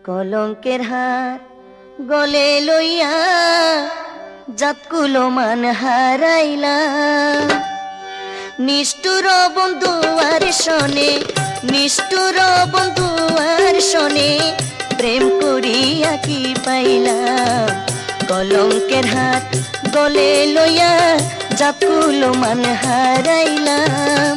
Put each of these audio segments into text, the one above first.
কলঙ্কের হার গলে লইয়া জাতকুলো মান হারাইলাম। নিষ্ঠুর বন্ধু আর শোনে, নিষ্ঠুর বন্ধু আর শোনে, প্রেম করিয়া কি পাইলাম। কলঙ্কের হাত গলে লইয়া জাতকুলো মান হারাইলাম।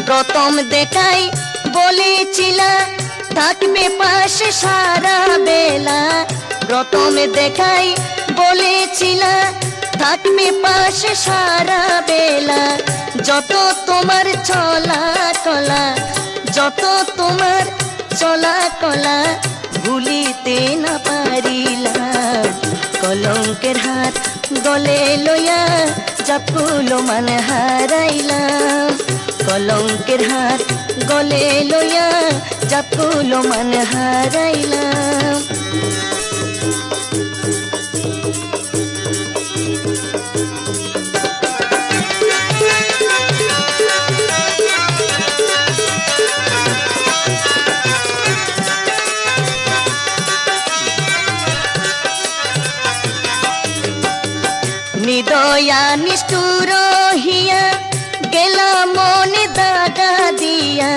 প্রথম দেখাই বলেছিলা থাকবে পাশে সারা বেলা। প্রথম দেখাই বলেছিলা থাকবে পাশে সারা বেলা। যত তোমার চলা কলা, যত তোমার চলা কলা, ভুলিতে না পারিলাম। কলঙ্কের হাত গলে লইয়া জাতকুলো মান হারাইলাম। কলঙ্কের হাত গলে লইয়া জাতকুলো মান হারাইলাম। নিদয়া নিষ্ঠুর হিয়া গেলা মনে দাগা দিয়া।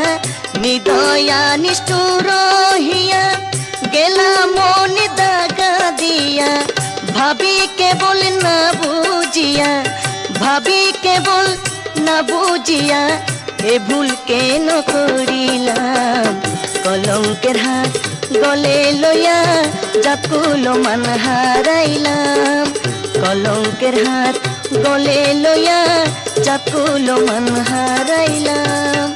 নিদয়া নিষ্ঠুর হিয়া গেলা মনে দাগা দিয়া। ভাবি কেবল না বুঝিয়া, ভাবি কেবল না বুঝিয়া, এ ভুল কেন করিলাম। কলঙ্কের হাত গলে লইয়া জাতকুলো মান হারাইলাম। কলঙ্কের হাত গলে লইয়া জাতকুলো মান হারাইলাম।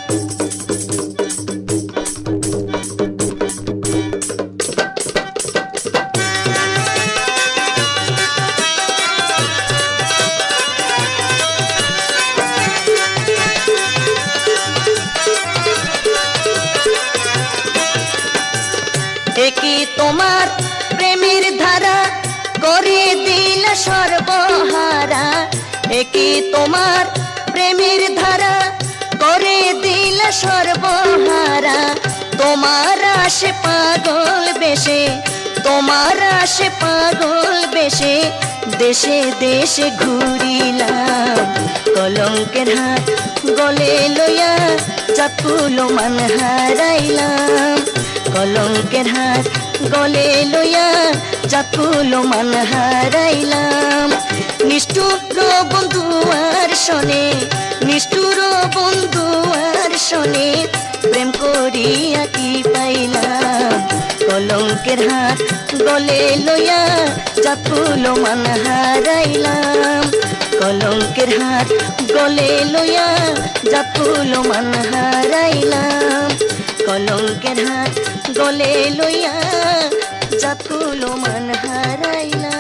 কি তোমার প্রেমের ধারা করে দিল সর্বহারা। একই তোমার প্রেমের ধারা করে দিল সর্বহারা। তোমার আশে পাগল বেশে, তোমার আশে পাগল বেশে, দেশে দেশে ঘুরিলাম। কলঙ্কের হাত গলে লইয়া জাতকুলো মান হারাইলাম। কলঙ্কের হাত গলে লইয়া জাতকুলো মান হারাইলাম। নিষ্ঠুর বন্ধু আর শোনে, নিষ্ঠুর বন্ধু আর শোনে, প্রেম করিয়া কি পাইলাম। কলঙ্কের হাত গলে লইয়া জাতকুলো মান হারাইলাম। কলঙ্কের হাত গলে লইয়া জাতকুলো মান হারাইলাম। কলঙ্কের হাত গলে লইয়া জাতকুলো মান হারাইলাম।